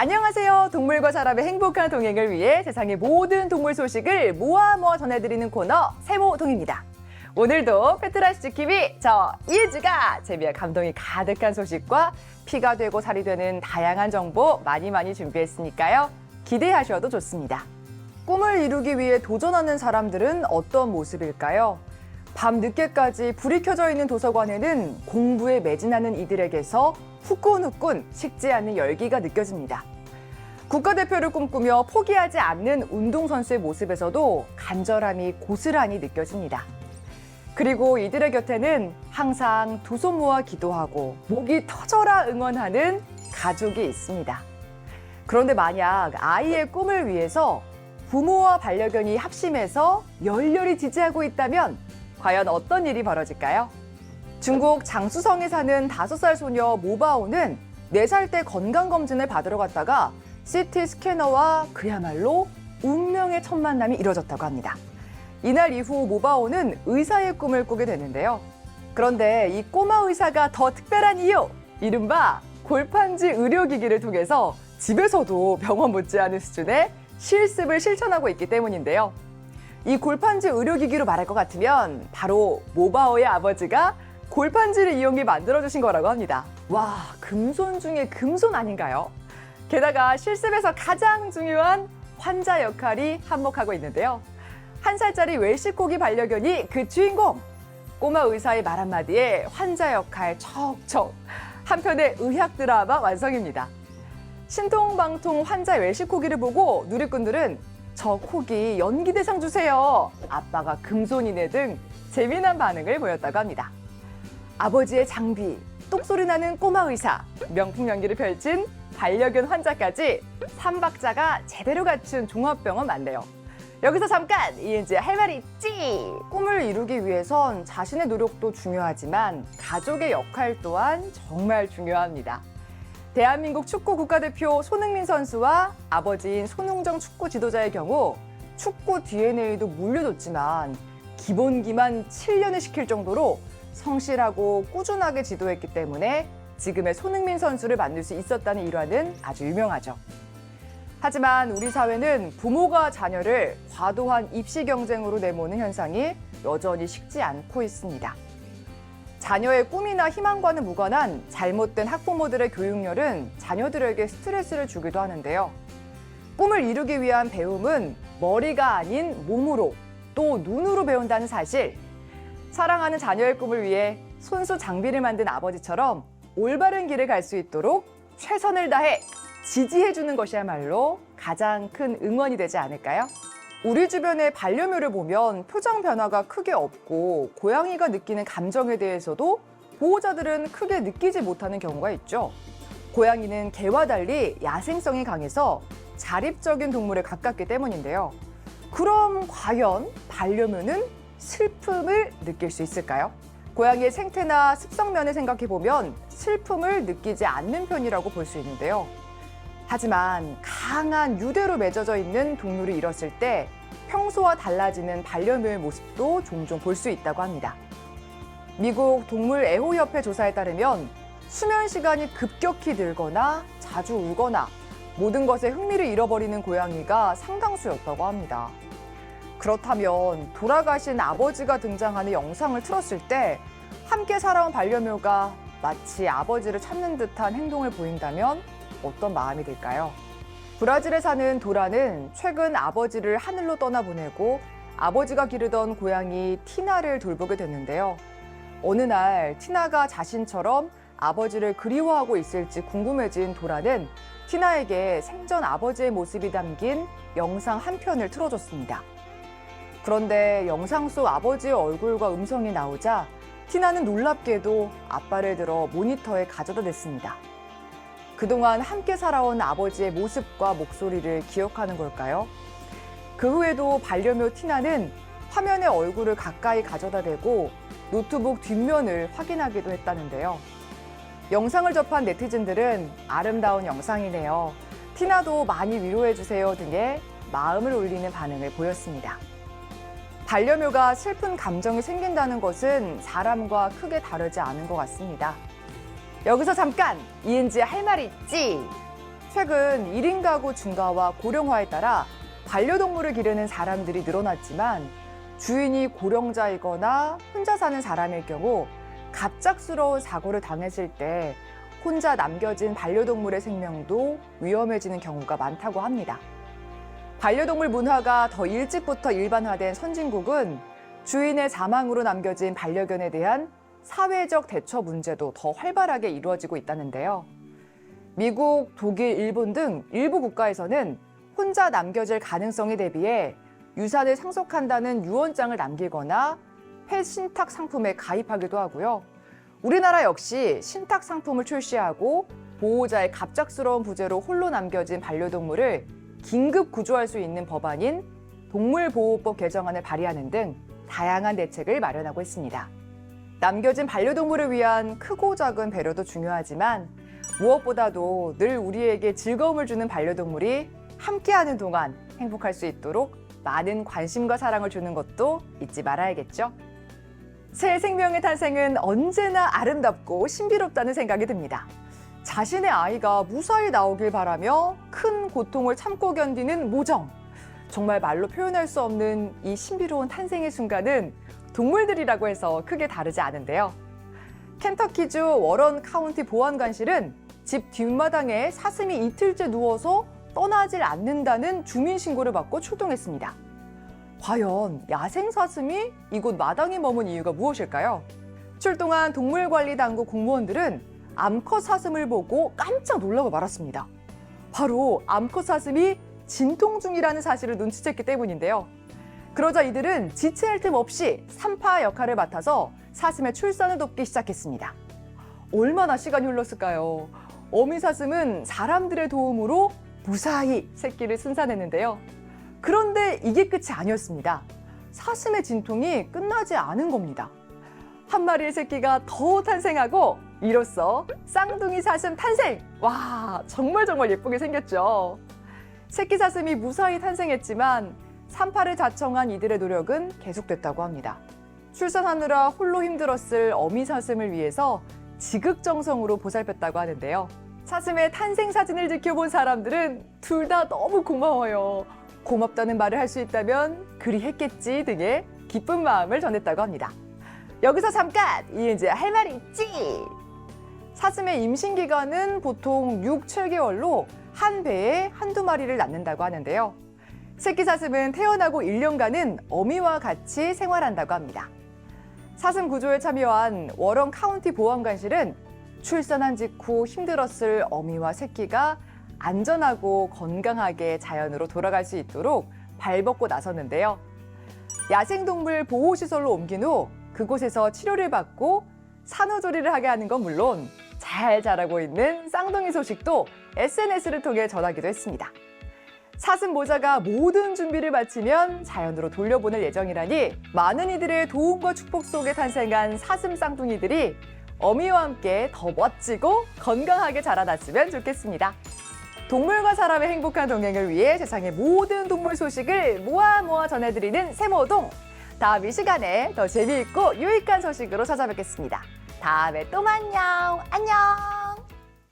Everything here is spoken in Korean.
안녕하세요. 동물과 사람의 행복한 동행을 위해 세상의 모든 동물 소식을 모아 전해드리는 코너 세모동입니다. 오늘도 페트라시 지킴이 저 이은지가 재미와 감동이 가득한 소식과 피가 되고 살이 되는 다양한 정보 많이 준비했으니까요. 기대하셔도 좋습니다. 꿈을 이루기 위해 도전하는 사람들은 어떤 모습일까요? 밤 늦게까지 불이 켜져 있는 도서관에는 공부에 매진하는 이들에게서 후끈후끈 식지 않는 열기가 느껴집니다. 국가대표를 꿈꾸며 포기하지 않는 운동선수의 모습에서도 간절함이 고스란히 느껴집니다. 그리고 이들의 곁에는 항상 두 손 모아 기도하고 목이 터져라 응원하는 가족이 있습니다. 그런데 만약 아이의 꿈을 위해서 부모와 반려견이 합심해서 열렬히 지지하고 있다면 과연 어떤 일이 벌어질까요? 중국 장쑤성에 사는 5살 소녀 모바오는 4살 때 건강검진을 받으러 갔다가 CT 스캐너와 그야말로 운명의 첫 만남이 이뤄졌다고 합니다. 이날 이후 모바오는 의사의 꿈을 꾸게 되는데요. 그런데 이 꼬마 의사가 더 특별한 이유! 이른바 골판지 의료기기를 통해서 집에서도 병원 못지않은 수준의 실습을 실천하고 있기 때문인데요. 이 골판지 의료기기로 말할 것 같으면 바로 모바오의 아버지가 골판지를 이용해 만들어주신 거라고 합니다. 와, 금손 중에 금손 아닌가요? 게다가 실습에서 가장 중요한 환자 역할이 한몫하고 있는데요. 1살짜리 웰시코기 반려견이 그 주인공! 꼬마 의사의 말 한마디에 환자 역할 척척! 한편의 의학 드라마 완성입니다. 신통방통 환자 웰시코기를 보고 누리꾼들은 저 코기 연기 대상 주세요! 아빠가 금손이네 등 재미난 반응을 보였다고 합니다. 아버지의 장비, 똑소리 나는 꼬마 의사, 명품 연기를 펼친 반려견 환자까지 3박자가 제대로 갖춘 종합병원 맞네요. 여기서 잠깐 이은지의 할 말이 있지! 꿈을 이루기 위해선 자신의 노력도 중요하지만 가족의 역할 또한 정말 중요합니다. 대한민국 축구 국가대표 손흥민 선수와 아버지인 손흥정 축구 지도자의 경우 축구 DNA도 물려줬지만 기본기만 7년을 시킬 정도로 성실하고 꾸준하게 지도했기 때문에 지금의 손흥민 선수를 만들 수 있었다는 일화는 아주 유명하죠. 하지만 우리 사회는 부모가 자녀를 과도한 입시 경쟁으로 내모는 현상이 여전히 식지 않고 있습니다. 자녀의 꿈이나 희망과는 무관한 잘못된 학부모들의 교육열은 자녀들에게 스트레스를 주기도 하는데요. 꿈을 이루기 위한 배움은 머리가 아닌 몸으로 또 눈으로 배운다는 사실. 사랑하는 자녀의 꿈을 위해 손수 장비를 만든 아버지처럼 올바른 길을 갈 수 있도록 최선을 다해 지지해주는 것이야말로 가장 큰 응원이 되지 않을까요? 우리 주변의 반려묘를 보면 표정 변화가 크게 없고 고양이가 느끼는 감정에 대해서도 보호자들은 크게 느끼지 못하는 경우가 있죠. 고양이는 개와 달리 야생성이 강해서 자립적인 동물에 가깝기 때문인데요. 그럼 과연 반려묘는 슬픔을 느낄 수 있을까요? 고양이의 생태나 습성면을 생각해보면 슬픔을 느끼지 않는 편이라고 볼 수 있는데요. 하지만 강한 유대로 맺어져 있는 동물을 잃었을 때 평소와 달라지는 반려묘의 모습도 종종 볼 수 있다고 합니다. 미국 동물애호협회 조사에 따르면 수면 시간이 급격히 늘거나 자주 울거나 모든 것에 흥미를 잃어버리는 고양이가 상당수였다고 합니다. 그렇다면 돌아가신 아버지가 등장하는 영상을 틀었을 때 함께 살아온 반려묘가 마치 아버지를 찾는 듯한 행동을 보인다면 어떤 마음이 들까요? 브라질에 사는 도라는 최근 아버지를 하늘로 떠나보내고 아버지가 기르던 고양이 티나를 돌보게 됐는데요. 어느 날 티나가 자신처럼 아버지를 그리워하고 있을지 궁금해진 도라는 티나에게 생전 아버지의 모습이 담긴 영상 한 편을 틀어줬습니다. 그런데 영상 속 아버지의 얼굴과 음성이 나오자 티나는 놀랍게도 아빠를 들어 모니터에 가져다 댔습니다. 그동안 함께 살아온 아버지의 모습과 목소리를 기억하는 걸까요? 그 후에도 반려묘 티나는 화면에 얼굴을 가까이 가져다 대고 노트북 뒷면을 확인하기도 했다는데요. 영상을 접한 네티즌들은 아름다운 영상이네요. 티나도 많이 위로해주세요 등의 마음을 울리는 반응을 보였습니다. 반려묘가 슬픈 감정이 생긴다는 것은 사람과 크게 다르지 않은 것 같습니다. 여기서 잠깐 이은지의 할 말이 있지. 최근 1인 가구 증가와 고령화에 따라 반려동물을 기르는 사람들이 늘어났지만 주인이 고령자이거나 혼자 사는 사람일 경우 갑작스러운 사고를 당했을 때 혼자 남겨진 반려동물의 생명도 위험해지는 경우가 많다고 합니다. 반려동물 문화가 더 일찍부터 일반화된 선진국은 주인의 사망으로 남겨진 반려견에 대한 사회적 대처 문제도 더 활발하게 이루어지고 있다는데요. 미국, 독일, 일본 등 일부 국가에서는 혼자 남겨질 가능성에 대비해 유산을 상속한다는 유언장을 남기거나 펫 신탁 상품에 가입하기도 하고요. 우리나라 역시 신탁 상품을 출시하고 보호자의 갑작스러운 부재로 홀로 남겨진 반려동물을 긴급 구조할 수 있는 법안인 동물보호법 개정안을 발의하는 등 다양한 대책을 마련하고 있습니다. 남겨진 반려동물을 위한 크고 작은 배려도 중요하지만 무엇보다도 늘 우리에게 즐거움을 주는 반려동물이 함께하는 동안 행복할 수 있도록 많은 관심과 사랑을 주는 것도 잊지 말아야겠죠. 새 생명의 탄생은 언제나 아름답고 신비롭다는 생각이 듭니다. 자신의 아이가 무사히 나오길 바라며 큰 고통을 참고 견디는 모정. 정말 말로 표현할 수 없는 이 신비로운 탄생의 순간은 동물들이라고 해서 크게 다르지 않은데요. 켄터키주 워런 카운티 보안관실은 집 뒷마당에 사슴이 이틀째 누워서 떠나질 않는다는 주민 신고를 받고 출동했습니다. 과연 야생 사슴이 이곳 마당에 머문 이유가 무엇일까요? 출동한 동물관리당국 공무원들은 암컷 사슴을 보고 깜짝 놀라고 말았습니다. 바로 암컷 사슴이 진통 중이라는 사실을 눈치챘기 때문인데요. 그러자 이들은 지체할 틈 없이 산파 역할을 맡아서 사슴의 출산을 돕기 시작했습니다. 얼마나 시간이 흘렀을까요? 어미 사슴은 사람들의 도움으로 무사히 새끼를 순산했는데요. 그런데 이게 끝이 아니었습니다. 사슴의 진통이 끝나지 않은 겁니다. 한 마리의 새끼가 더 탄생하고 이로써 쌍둥이 사슴 탄생! 와, 정말 예쁘게 생겼죠. 새끼 사슴이 무사히 탄생했지만 산파를 자청한 이들의 노력은 계속됐다고 합니다. 출산하느라 홀로 힘들었을 어미 사슴을 위해서 지극정성으로 보살폈다고 하는데요. 사슴의 탄생 사진을 지켜본 사람들은 둘 다 너무 고마워요. 고맙다는 말을 할 수 있다면 그리 했겠지 등의 기쁜 마음을 전했다고 합니다. 여기서 잠깐! 이은지야 할 말이 있지! 사슴의 임신 기간은 보통 6, 7개월로 한 배에 한두 마리를 낳는다고 하는데요. 새끼 사슴은 태어나고 1년간은 어미와 같이 생활한다고 합니다. 사슴 구조에 참여한 워런 카운티 보안관실은 출산한 직후 힘들었을 어미와 새끼가 안전하고 건강하게 자연으로 돌아갈 수 있도록 발벗고 나섰는데요. 야생동물 보호시설로 옮긴 후 그곳에서 치료를 받고 산후조리를 하게 하는 건 물론 잘 자라고 있는 쌍둥이 소식도 SNS를 통해 전하기도 했습니다. 사슴 모자가 모든 준비를 마치면 자연으로 돌려보낼 예정이라니 많은 이들의 도움과 축복 속에 탄생한 사슴 쌍둥이들이 어미와 함께 더 멋지고 건강하게 자라났으면 좋겠습니다. 동물과 사람의 행복한 동행을 위해 세상의 모든 동물 소식을 모아 전해드리는 세모동. 다음 이 시간에 더 재미있고 유익한 소식으로 찾아뵙겠습니다. 다음에 또 만나요. 안녕.